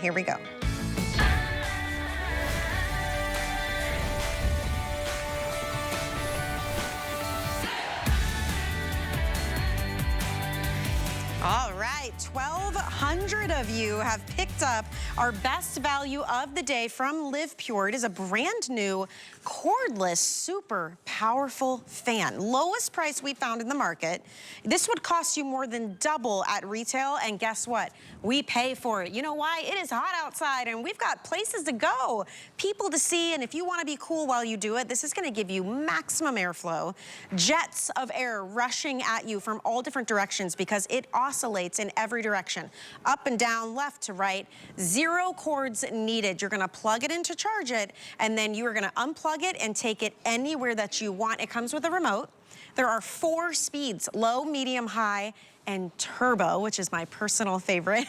Here we go. All right, 1,200 of you have picked up our best value of the day from LivePure. It is a brand new cordless, super powerful fan. Lowest price we found in the market. This would cost you more than double at retail, and guess what? We pay for it. You know why? It is hot outside, and we've got places to go, people to see, and if you want to be cool while you do it, this is going to give you maximum airflow, jets of air rushing at you from all different directions because it oscillates in every direction, up and down, left to right. 0 cords needed. You're going to plug it in to charge it, and then you are going to unplug it and take it anywhere that you want. It comes with a remote. There are 4 speeds: low, medium, high, and turbo, which is my personal favorite.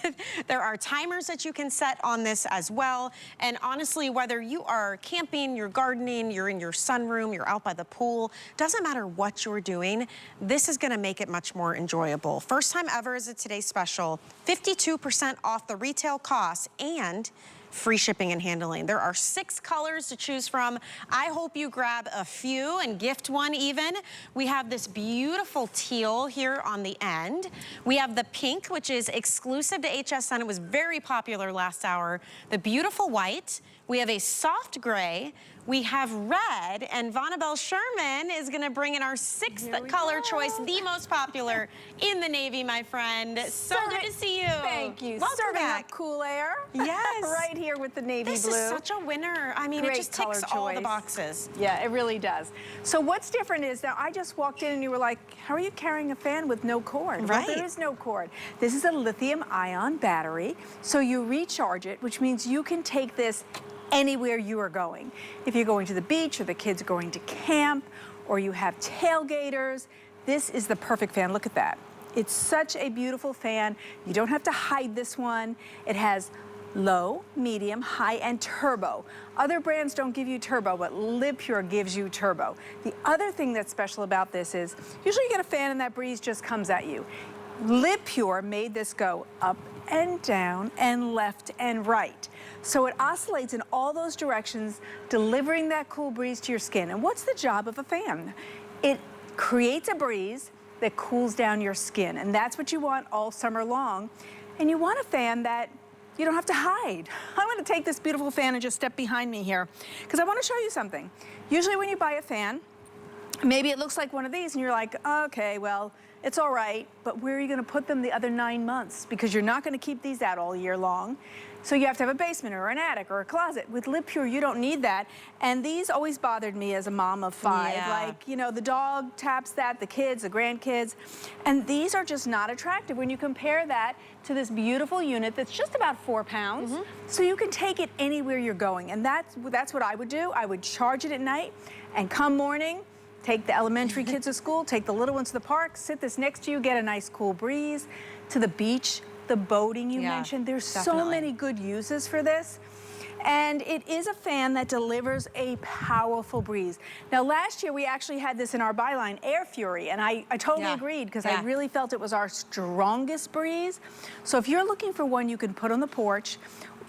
There are timers that you can set on this as well. And honestly, whether you are camping, you're gardening, you're in your sunroom, you're out by the pool, doesn't matter what you're doing, this is gonna make it much more enjoyable. First time ever is a today's special, 52% off the retail cost and free shipping and handling. There are 6 colors to choose from. I hope you grab a few and gift one even. We have this beautiful teal here on the end. We have the pink, which is exclusive to HSN. It was very popular last hour. The beautiful white. We have a soft gray. We have red, and Vonabelle Sherman is gonna bring in our 6th color choice, the most popular in the navy, my friend. So good to see you. Thank you. Welcome Serving back. up cool air. Yes. Right here with the navy blue. This is such a winner. I mean, Great it just ticks color all the choice. boxes. Yeah, it really does. So what's different is now I just walked in and you were like, how are you carrying a fan with no cord? Right. Well, there is no cord. This is a lithium ion battery. So you recharge it, which means you can take this anywhere you are going. If you're going to the beach or the kids are going to camp or you have tailgaters, this is the perfect fan. Look at that. It's such a beautiful fan. You don't have to hide this one. It has low, medium, high, and turbo. Other brands don't give you turbo, but LivePure gives you turbo. The other thing that's special about this is usually you get a fan and that breeze just comes at you. LivePure made this go up and down and left and right. So it oscillates in all those directions, delivering that cool breeze to your skin. And what's the job of a fan? It creates a breeze that cools down your skin, and that's what you want all summer long. And you want a fan that you don't have to hide. I'm gonna take this beautiful fan and just step behind me here, because I wanna show you something. Usually when you buy a fan, maybe it looks like one of these and you're like, okay, well, it's all right, but where are you gonna put them the other 9 months? Because you're not gonna keep these out all year long. So you have to have a basement or an attic or a closet. With LivePure, you don't need that. And these always bothered me as a mom of 5. Yeah. Like, you know, the dog taps that, the kids, the grandkids. And these are just not attractive when you compare that to this beautiful unit that's just about 4 pounds. So you can take it anywhere you're going. And that's what I would do. I would charge it at night and come morning, take the elementary kids to school, take the little ones to the park, sit this next to you, get a nice cool breeze, to the beach, the boating you mentioned. There's definitely so many good uses for this. And it is a fan that delivers a powerful breeze. Now last year we actually had this in our byline, Air Fury, and I totally agreed because I really felt it was our strongest breeze. So if you're looking for one you can put on the porch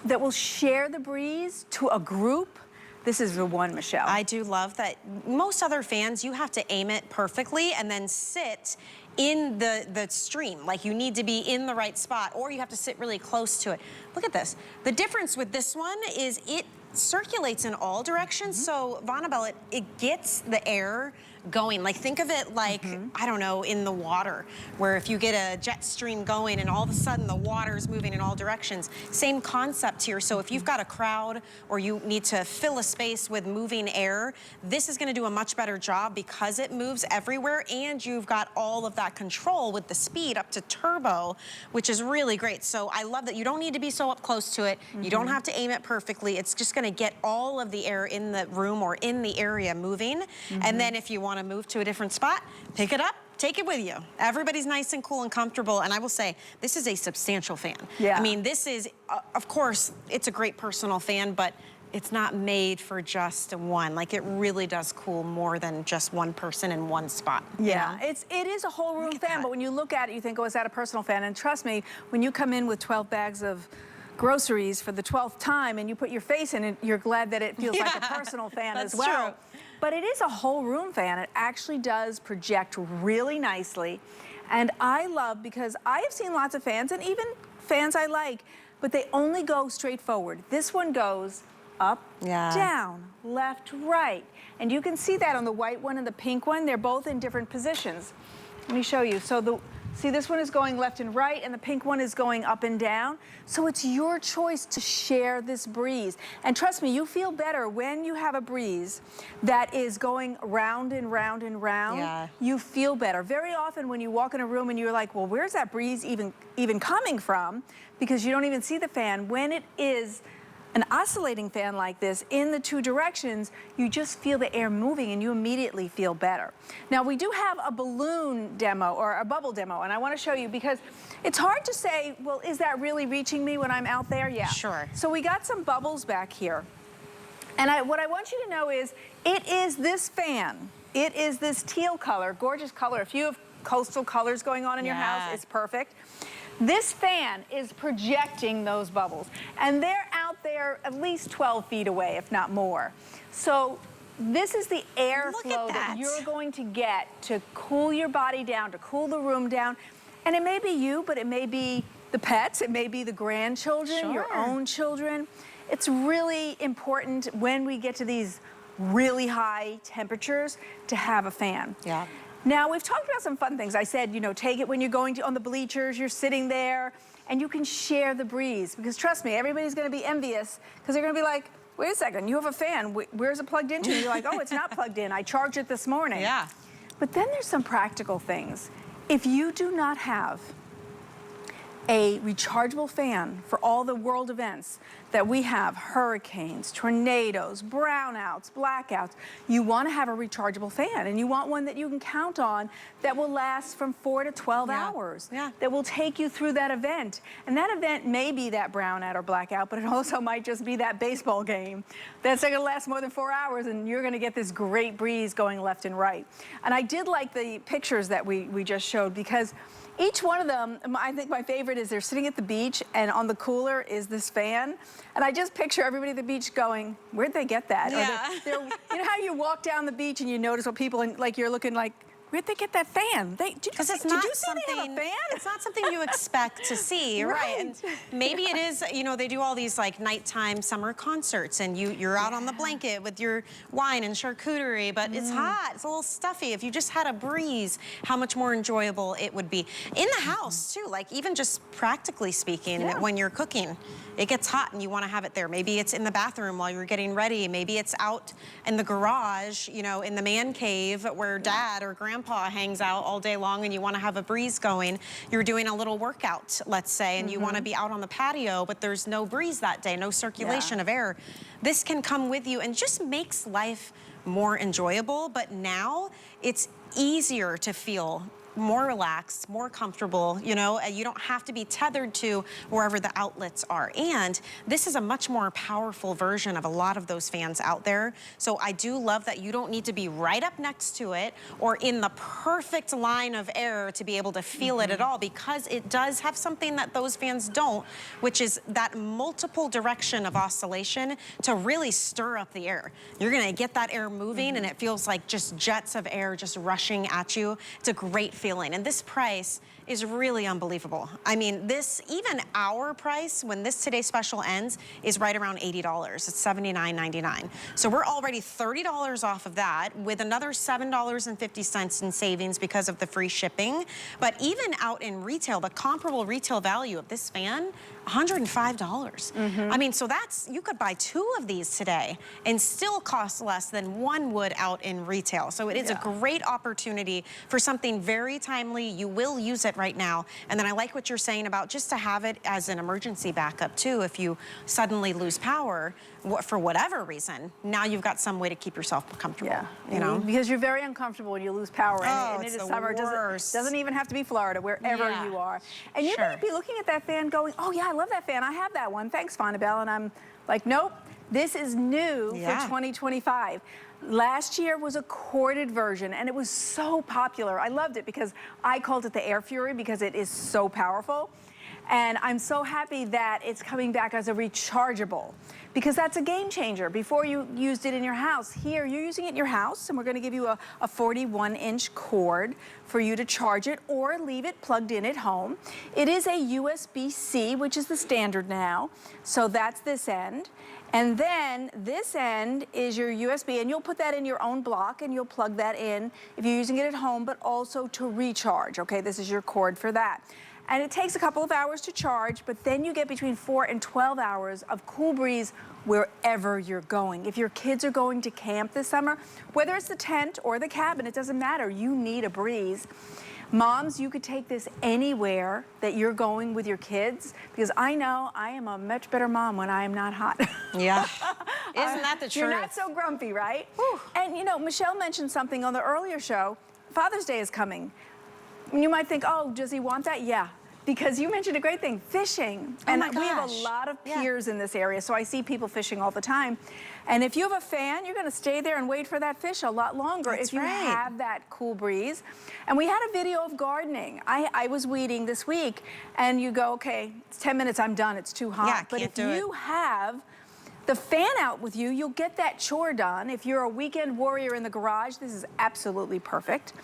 that will share the breeze to a group, this is the one, Michelle. I do love that. Most other fans, you have to aim it perfectly and then sit in the stream. Like you need to be in the right spot or you have to sit really close to it. Look at this. The difference with this one is it circulates in all directions. So Vonabelle, it gets the air going. Like think of it like, I don't know, in the water, where if you get a jet stream going and all of a sudden the water is moving in all directions. Same concept here. So if you've got a crowd or you need to fill a space with moving air, this is gonna do a much better job because it moves everywhere and you've got all of that control with the speed up to turbo, which is really great. So I love that you don't need to be so up close to it. You don't have to aim it perfectly. It's just gonna get all of the air in the room or in the area moving. And then if you want to move to a different spot, pick it up, take it with you. Everybody's nice and cool and comfortable, and I will say, this is a substantial fan. I mean, this is, of course, it's a great personal fan, but it's not made for just one. Like it really does cool more than just one person in one spot. Yeah, it is a whole room fan, but when you look at it, you think, oh, is that a personal fan? And trust me, when you come in with 12 bags of groceries for the 12th time and you put your face in it, you're glad that it feels like a personal fan as well. True. But it is a whole room fan. It actually does project really nicely. And I love, because I have seen lots of fans, and even fans I like, but they only go straight forward. This one goes up, down, left, right. And you can see that on the white one and the pink one. They're both in different positions. Let me show you. So see, this one is going left and right, and the pink one is going up and down. So it's your choice to share this breeze. And trust me, you feel better when you have a breeze that is going round and round and round. Yeah. You feel better. Very often when you walk in a room and you're like, well, where's that breeze even coming from? Because you don't even see the fan. When it is an oscillating fan like this in the two directions, you just feel the air moving and you immediately feel better. Now, we do have a balloon demo or a bubble demo, and I want to show you because it's hard to say, well, is that really reaching me when I'm out there? Yeah. Sure. So we got some bubbles back here. And what I want you to know is it is this fan. It is this teal color, gorgeous color. If you have coastal colors going on in your house, it's perfect. This fan is projecting those bubbles, and they're out there at least 12 feet away, if not more. So this is the airflow that you're going to get to cool your body down, to cool the room down. And it may be you, but it may be the pets, it may be the grandchildren, your own children. It's really important when we get to these really high temperatures to have a fan. Yeah. Now, we've talked about some fun things. I said, you know, take it when you're going on the bleachers, you're sitting there, and you can share the breeze. Because trust me, everybody's going to be envious, because they're going to be like, wait a second, you have a fan. Where's it plugged into? And you're like, oh, it's not plugged in. I charged it this morning. Yeah. But then there's some practical things. If you do not have a rechargeable fan for all the world events that we have, hurricanes, tornadoes, brownouts, blackouts, you want to have a rechargeable fan, and you want one that you can count on that will last from 4 to 12 hours, that will take you through that event. And that event may be that brownout or blackout, but it also might just be that baseball game that's going to last more than 4 hours, and you're going to get this great breeze going left and right. And I did like the pictures that we just showed, because each one of them, I think my favorite is they're sitting at the beach, and on the cooler is this fan. And I just picture everybody at the beach going, where'd they get that? Yeah. Or you know how you walk down the beach and you notice what people, and like you're looking like, where'd they get that fan? Did you see they have a fan? It's not something you expect to see, right? And maybe it is, you know, they do all these like nighttime summer concerts, and you're out on the blanket with your wine and charcuterie, but it's hot, it's a little stuffy. If you just had a breeze, how much more enjoyable it would be. In the house too, like even just practically speaking, when you're cooking, it gets hot and you want to have it there. Maybe it's in the bathroom while you're getting ready. Maybe it's out in the garage, you know, in the man cave where dad or grandpa hangs out all day long, and you want to have a breeze going. You're doing a little workout, let's say, and you want to be out on the patio, but there's no breeze that day, no circulation of air. This can come with you and just makes life more enjoyable, but now it's easier to feel more relaxed, more comfortable, you know, and you don't have to be tethered to wherever the outlets are. And this is a much more powerful version of a lot of those fans out there. So I do love that you don't need to be right up next to it or in the perfect line of air to be able to feel it at all, because it does have something that those fans don't, which is that multiple direction of oscillation to really stir up the air. You're gonna get that air moving and it feels like just jets of air just rushing at you. It's a great feeling. And this price is really unbelievable. I mean, this, even our price, when this Today Special ends, is right around $80. It's $79.99. So we're already $30 off of that, with another $7.50 in savings because of the free shipping. But even out in retail, the comparable retail value of this fan, $105. I mean, so that's, you could buy 2 of these today and still cost less than one would out in retail. So it is a great opportunity for something very timely. You will use it right now. And then I like what you're saying about just to have it as an emergency backup too. If you suddenly lose power for whatever reason, now you've got some way to keep yourself comfortable. You know, because you're very uncomfortable when you lose power. And it is summer. It doesn't even have to be Florida, wherever you are. And you might be looking at that fan going, oh yeah, I love that fan. I have that one. Thanks, Fonabelle. And I'm like, nope, this is new for 2025. Last year was a corded version, and it was so popular. I loved it because I called it the Air Fury because it is so powerful. And I'm so happy that it's coming back as a rechargeable, because that's a game changer. Before you used it in your house, here you're using it in your house, and we're gonna give you a 41-inch cord for you to charge it or leave it plugged in at home. It is a USB-C, which is the standard now. So that's this end. And then this end is your USB, and you'll put that in your own block and you'll plug that in if you're using it at home, but also to recharge, okay? This is your cord for that. And it takes a couple of hours to charge, but then you get between 4 and 12 hours of cool breeze wherever you're going. If your kids are going to camp this summer, whether it's the tent or the cabin, it doesn't matter, you need a breeze. Moms, you could take this anywhere that you're going with your kids, because I know I am a much better mom when I am not hot. Yeah, isn't that the truth? You're not so grumpy, right? Whew. And you know, Michelle mentioned something on the earlier show. Father's Day is coming. You might think, oh, does he want that? Yeah, because you mentioned a great thing, fishing. Oh And my we have a gosh. lot of piers in this area, so I see people fishing all the time. And if you have a fan, you're gonna stay there and wait for that fish a lot longer. That's if you right. have that cool breeze. And we had a video of gardening. I was weeding this week, and you go, okay, it's 10 minutes, I'm done, it's too hot. Yeah, but can't if do it. you have the fan out with you, you'll get that chore done. If you're a weekend warrior in the garage, this is absolutely perfect.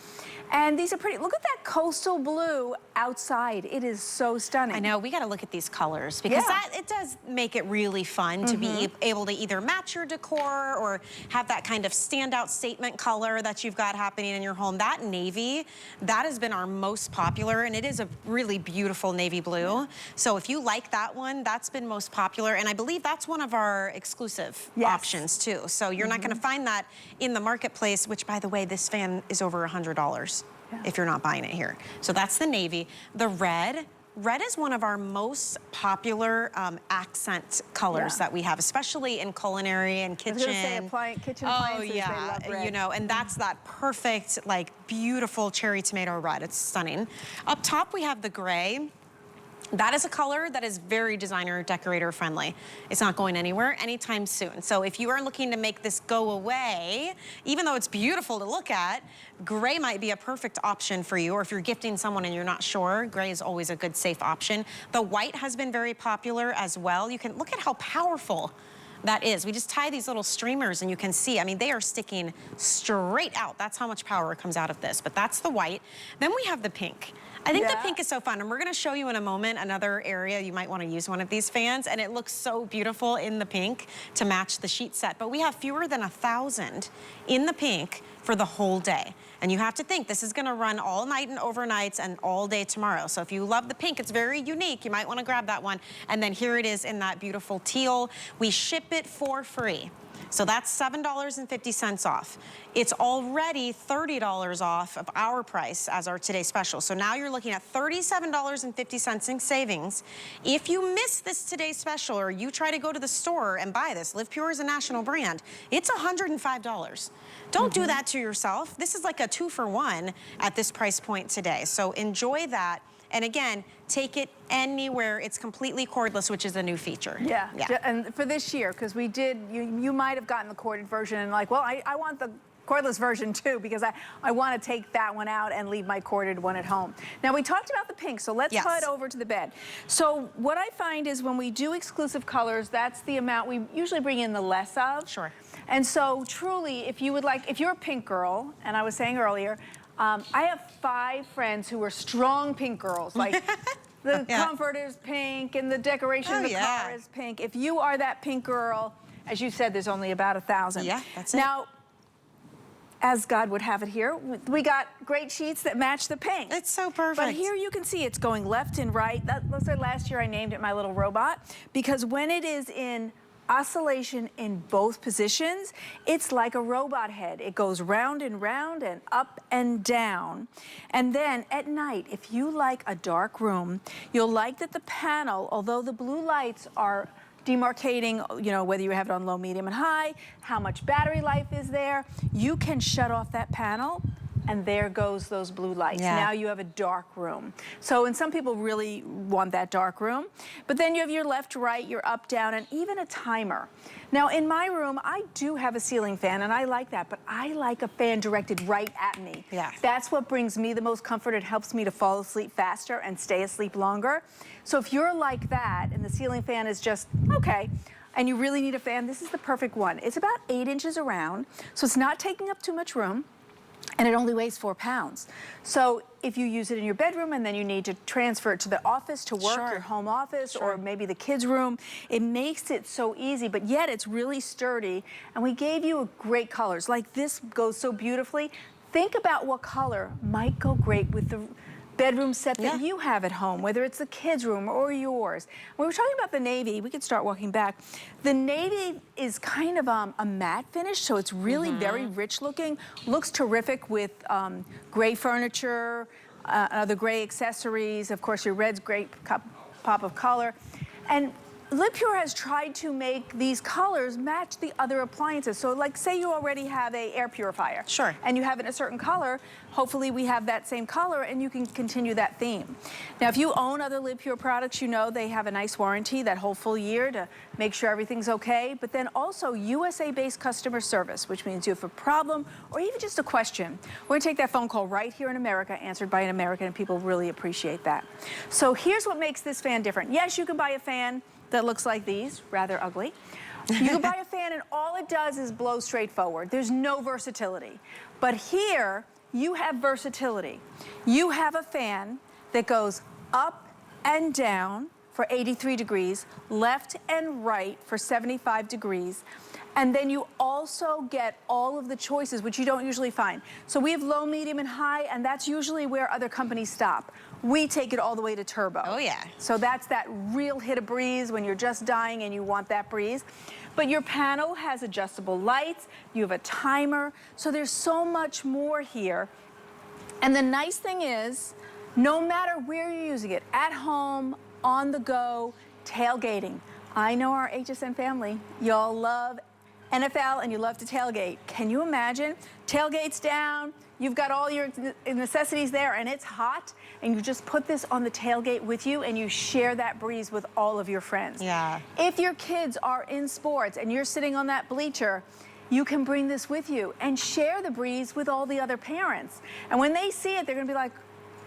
And these are pretty. Look at that coastal blue outside. It is so stunning. I know, we gotta look at these colors, because Yeah. it does make it really fun to be able to either match your decor or have that kind of standout statement color that you've got happening in your home. That navy, that has been our most popular, and it is a really beautiful navy blue. Yeah. So if you like that one, that's been most popular, and I believe that's one of our exclusive options too. So you're not gonna find that in the marketplace, which, by the way, this fan is over $100. If you're not buying it here. So that's the navy. The red. Red is one of our most popular accent colors that we have, especially in culinary and kitchen. I was gonna say kitchen appliances, they love red. You know, and that's that perfect, like, beautiful cherry tomato red. It's stunning. Up top, we have the gray. That is a color that is very designer decorator friendly. It's not going anywhere anytime soon. So if you are looking to make this go away, even though it's beautiful to look at, gray might be a perfect option for you. Or if you're gifting someone and you're not sure, gray is always a good, safe option. The white has been very popular as well. You can look at how powerful that is. We just tie these little streamers and you can see, I mean, they are sticking straight out. That's how much power comes out of this, but that's the white. Then we have the pink. I think the pink is so fun, and we're gonna show you in a moment another area you might wanna use one of these fans, and it looks so beautiful in the pink to match the sheet set. But we have fewer than 1,000 in the pink for the whole day. And you have to think, this is gonna run all night and overnights and all day tomorrow. So if you love the pink, it's very unique. You might wanna grab that one. And then here it is in that beautiful teal. We ship it for free. So that's $7.50 off. It's already $30 off of our price as our today's special. So now you're looking at $37.50 in savings. If you miss this today's special, or you try to go to the store and buy this, LivePure is a national brand, it's $105. Don't do that to yourself. This is like a 2-for-1 at this price point today. So enjoy that. And again, take it anywhere. It's completely cordless, which is a new feature. Yeah. And for this year, because we did, you might have gotten the corded version and like, well, I want the cordless version too, because I want to take that one out and leave my corded one at home. Now, we talked about the pink, so let's head over to the bed. So what I find is when we do exclusive colors, that's the amount we usually bring in the less of. Sure. And so truly, if you would like, if you're a pink girl, and I was saying earlier, I have 5 friends who are strong pink girls. Like the comfort is pink and the decoration of the car is pink. If you are that pink girl, as you said, there's only about 1,000. Yeah, that's it. Now, as God would have it here, we got great sheets that match the pink. It's so perfect. But here you can see it's going left and right. Let's say last year I named it my little robot, because when it is in oscillation in both positions, it's like a robot head. It goes round and up and down. And then at night, if you like a dark room, you'll like that the panel, although the blue lights are demarcating, you know, whether you have it on low, medium, and high, how much battery life is there, you can shut off that panel and there goes those blue lights. Yeah. Now you have a dark room. So, and some people really want that dark room, but then you have your left, right, your up, down, and even a timer. Now in my room, I do have a ceiling fan, and I like that, but I like a fan directed right at me. Yeah. That's what brings me the most comfort. It helps me to fall asleep faster and stay asleep longer. So if you're like that, and the ceiling fan is just, okay, and you really need a fan, this is the perfect one. It's about 8 inches around, so it's not taking up too much room, and it only weighs 4 pounds. So if you use it in your bedroom and then you need to transfer it to the office to work, Sure. your home office, Sure. or maybe the kids' room, it makes it so easy, but yet it's really sturdy. And we gave you great colors. Like this goes so beautifully. Think about what color might go great with the bedroom set that you have at home, whether it's the kids' room or yours. When we're talking about the navy, we could start walking back. The navy is kind of a matte finish, so it's really very rich looking. Looks terrific with gray furniture, other gray accessories. Of course, your red's great pop of color. And LivePure has tried to make these colors match the other appliances. So like say you already have an air purifier. Sure. And you have it in a certain color, hopefully we have that same color and you can continue that theme. Now if you own other LivePure products, you know they have a nice warranty, that whole full year to make sure everything's okay. But then also USA-based customer service, which means you have a problem or even just a question. We're gonna take that phone call right here in America, answered by an American, and people really appreciate that. So here's what makes this fan different. Yes, you can buy a fan that looks like these, rather ugly. You can buy a fan and all it does is blow straight forward. There's no versatility. But here, you have versatility. You have a fan that goes up and down for 83 degrees, left and right for 75 degrees. And then you also get all of the choices, which you don't usually find. So we have low, medium, and high, and that's usually where other companies stop. We take it all the way to turbo. Oh, yeah. So that's that real hit of breeze when you're just dying and you want that breeze. But your panel has adjustable lights, you have a timer, so there's so much more here. And the nice thing is, no matter where you're using it, at home, on the go, tailgating. I know our HSN family, y'all love NFL and you love to tailgate. Can you imagine? Tailgate's down, you've got all your necessities there and it's hot, and you just put this on the tailgate with you and you share that breeze with all of your friends. Yeah. If your kids are in sports and you're sitting on that bleacher, you can bring this with you and share the breeze with all the other parents. And when they see it, they're gonna be like,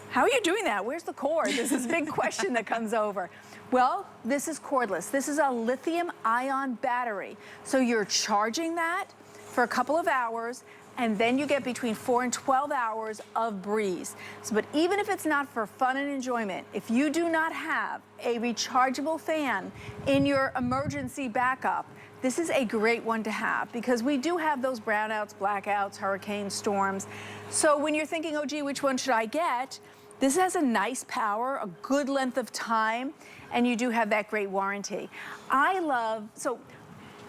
how are you doing that? Where's the cord? This is a big question that comes over. Well, this is cordless. This is a lithium-ion battery. So you're charging that for a couple of hours, and then you get between 4 and 12 hours of breeze. So, but even if it's not for fun and enjoyment, if you do not have a rechargeable fan in your emergency backup, this is a great one to have, because we do have those brownouts, blackouts, hurricanes, storms. So when you're thinking, oh gee, which one should I get? This has a nice power, a good length of time, and you do have that great warranty. I love, so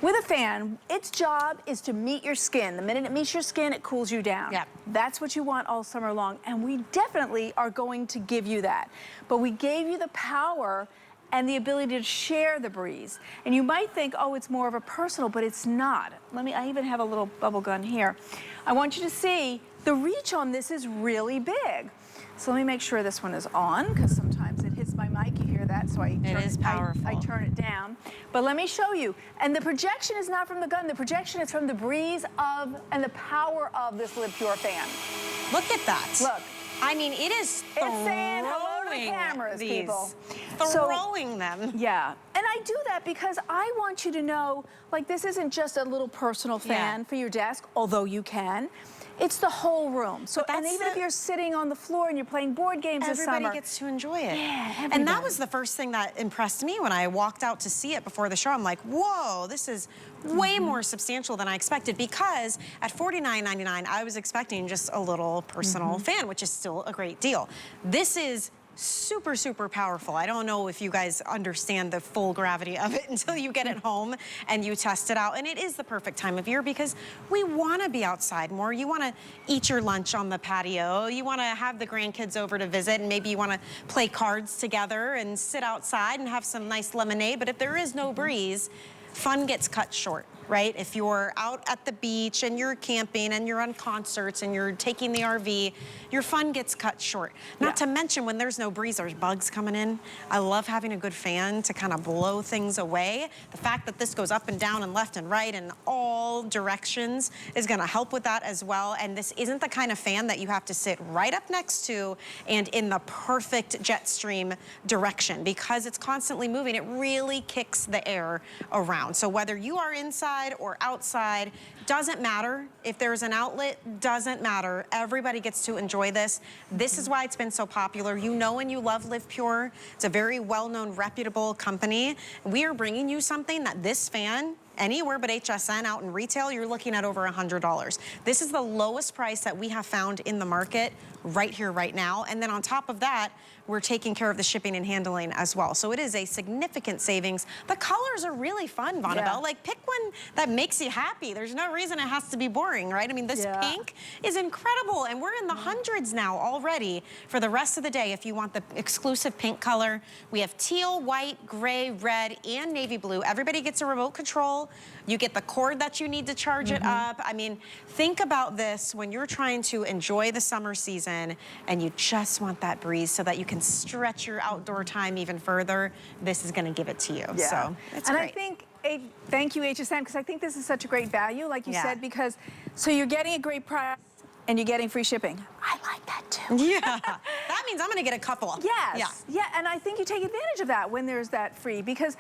with a fan, its job is to meet your skin. The minute it meets your skin, it cools you down. Yeah. That's what you want all summer long, and we definitely are going to give you that. But we gave you the power and the ability to share the breeze. And you might think, oh, it's more of a personal, but it's not. I even have a little bubble gun here. I want you to see the reach on this is really big. So let me make sure this one is on, because sometimes it hits my mic, you hear that, so I turn it down. But let me show you. And the projection is not from the gun, the projection is from the breeze of and the power of this LivePure fan. Look at that. Look. I mean, it is It's saying hello to the cameras, people. Throwing them. Yeah, and I do that because I want you to know, like, this isn't just a little personal fan for your desk, although you can. It's the whole room. So, and even if you're sitting on the floor and you're playing board games this summer, everybody gets to enjoy it. Yeah, everybody. And that was the first thing that impressed me when I walked out to see it before the show. I'm like, whoa, this is way more substantial than I expected, because at $49.99, I was expecting just a little personal fan, which is still a great deal. This is super, super powerful. I don't know if you guys understand the full gravity of it until you get it home and you test it out. And it is the perfect time of year because we want to be outside more. You want to eat your lunch on the patio. You want to have the grandkids over to visit, and maybe you want to play cards together and sit outside and have some nice lemonade. But if there is no breeze, fun gets cut short. right? If you're out at the beach and you're camping and you're on concerts and you're taking the RV, your fun gets cut short. Not to mention when there's no breeze, there's bugs coming in. I love having a good fan to kind of blow things away. The fact that this goes up and down and left and right in all directions is gonna help with that as well. And this isn't the kind of fan that you have to sit right up next to and in the perfect jet stream direction. Because it's constantly moving, it really kicks the air around. So whether you are inside or outside, doesn't matter. If there's an outlet, doesn't matter. Everybody gets to enjoy this. This is why it's been so popular. You know and you love LivePure. It's a very well-known, reputable company. We are bringing you something that this fan, anywhere but HSN out in retail, you're looking at over $100. This is the lowest price that we have found in the market right here, right now. And then on top of that, we're taking care of the shipping and handling as well. So it is a significant savings. The colors are really fun, Vonabelle. Like, pick one that makes you happy. There's no reason it has to be boring, right? I mean, this pink is incredible, and we're in the hundreds now already for the rest of the day. If you want the exclusive pink color, we have teal, white, gray, red, and navy blue. Everybody gets a remote control. You get the cord that you need to charge it up. I mean, think about this when you're trying to enjoy the summer season and you just want that breeze so that you can stretch your outdoor time even further. This is gonna give it to you. So it's great. I think, thank you, HSN, because I think this is such a great value, like you said, because so you're getting a great price and you're getting free shipping. I like that too. Yeah, that means I'm gonna get a couple. Yes, yeah, and I think you take advantage of that when there's that free, because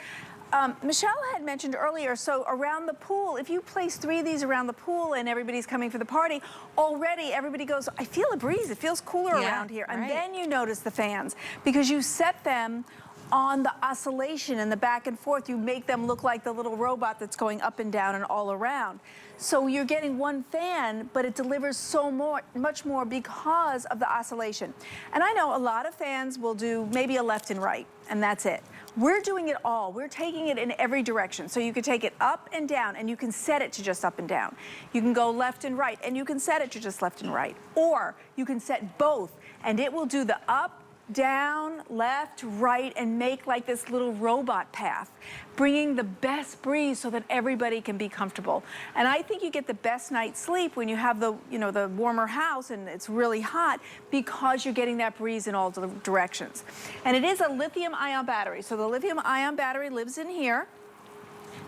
Michelle had mentioned earlier, so around the pool, if you place 3 of these around the pool and everybody's coming for the party, already everybody goes, I feel a breeze, it feels cooler around here. And then you notice the fans, because you set them on the oscillation and the back and forth. You make them look like the little robot that's going up and down and all around. So you're getting one fan, but it delivers so much more because of the oscillation. And I know a lot of fans will do maybe a left and right, and that's it. We're doing it all. We're taking it in every direction. So you can take it up and down, and you can set it to just up and down. You can go left and right, and you can set it to just left and right. Or you can set both, and it will do the up, down, left, right, and make like this little robot path, bringing the best breeze so that everybody can be comfortable. And I think you get the best night's sleep when you have the, the warmer house and it's really hot, because you're getting that breeze in all directions. And it is a lithium-ion battery. So the lithium-ion battery lives in here.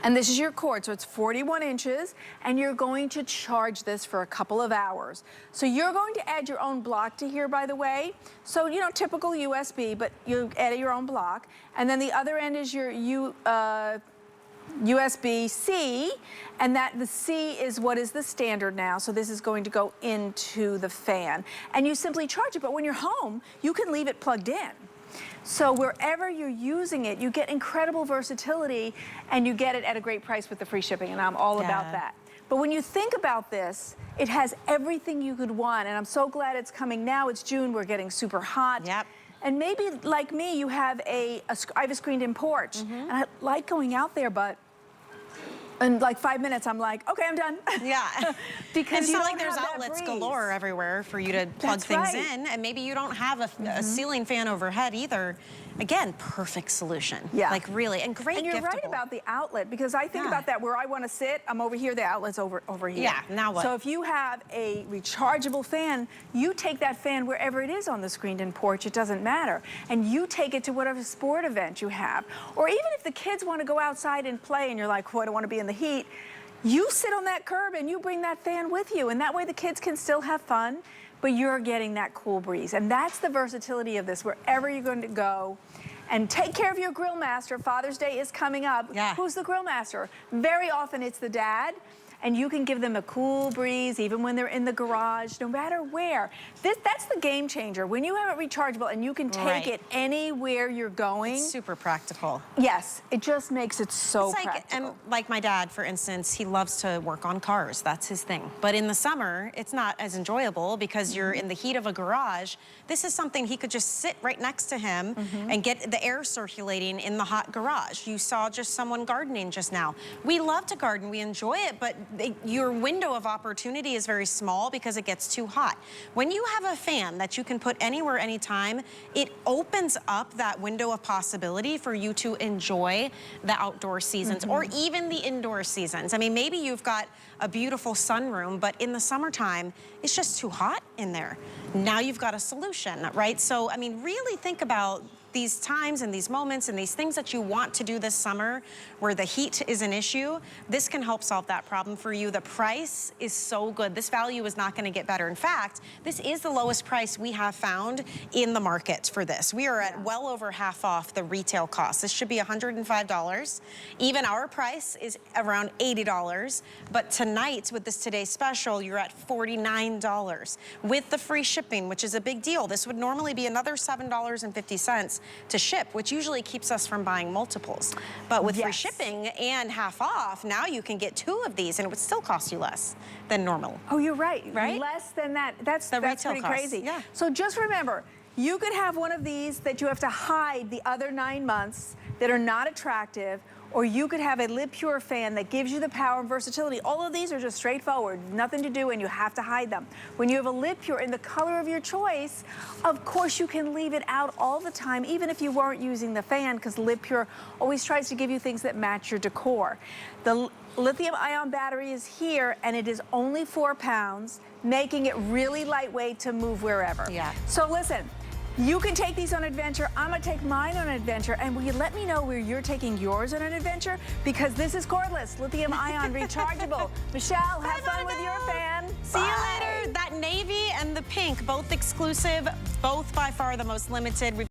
And this is your cord, so it's 41 inches, and you're going to charge this for a couple of hours. So you're going to add your own block to here, by the way. So, typical USB, but you add your own block. And then the other end is your USB-C, and the C is what is the standard now. So this is going to go into the fan. And you simply charge it, but when you're home, you can leave it plugged in. So wherever you're using it, you get incredible versatility, and you get it at a great price with the free shipping, and I'm all about that. But when you think about this, it has everything you could want, and I'm so glad it's coming now. It's June, we're getting super hot. And maybe, like me, you have I have a screened-in porch, and I like going out there, but in like 5 minutes, I'm like, okay, I'm done. Because it's not like there's outlets galore everywhere for you to plug things in, and maybe you don't have a ceiling fan overhead either. Again, perfect solution. Like really, and great. And you're right about the outlet, because I think about that where I want to sit, I'm over here, the outlet's over here. Now what? So if you have a rechargeable fan, you take that fan wherever it is on the screened-in porch, it doesn't matter. And you take it to whatever sport event you have. Or even if the kids want to go outside and play and you're like, oh, I don't want to be in the heat, you sit on that curb and you bring that fan with you, and that way the kids can still have fun, but you're getting that cool breeze. And that's the versatility of this, wherever you're going to go. And take care of your grill master. Father's Day is coming up. Who's the grill master? Very often it's the dad. And you can give them a cool breeze even when they're in the garage, no matter where. That's the game changer. When you have it rechargeable and you can take it anywhere you're going. It's super practical. Yes, it just makes it so practical. And like my dad, for instance, he loves to work on cars. That's his thing. But in the summer, it's not as enjoyable because you're in the heat of a garage. This is something he could just sit right next to him and get the air circulating in the hot garage. You saw just someone gardening just now. We love to garden, we enjoy it, but your window of opportunity is very small because it gets too hot. When you have a fan that you can put anywhere, anytime, it opens up that window of possibility for you to enjoy the outdoor seasons or even the indoor seasons. I mean, maybe you've got a beautiful sunroom, but in the summertime, it's just too hot in there. Now you've got a solution, right? So, I mean, really think about these times and these moments and these things that you want to do this summer where the heat is an issue. This can help solve that problem for you. The price is so good. This value is not going to get better. In fact, this is the lowest price we have found in the market for this. We are at well over half off the retail cost. This should be $105. Even our price is around $80. But tonight with this Today Special, you're at $49 with the free shipping, which is a big deal. This would normally be another $7.50 to ship, which usually keeps us from buying multiples. But with free shipping and half off, now you can get 2 of these and it would still cost you less than normal. Oh, you're right. Right? Less than that. That's pretty cost. crazy. Yeah. So just remember, you could have one of these that you have to hide the other 9 months that are not attractive, or you could have a LivePure fan that gives you the power and versatility. All of these are just straightforward, nothing to do, and you have to hide them. When you have a LivePure in the color of your choice, of course you can leave it out all the time, even if you weren't using the fan, because LivePure always tries to give you things that match your decor. The lithium-ion battery is here, and it is only 4 pounds, making it really lightweight to move wherever. Yeah. So listen, you can take these on an adventure. I'm gonna take mine on an adventure, and will you let me know where you're taking yours on an adventure? Because this is cordless, lithium-ion, rechargeable. Michelle, have fun with your fan. See you later. That navy and the pink, both exclusive, both by far the most limited.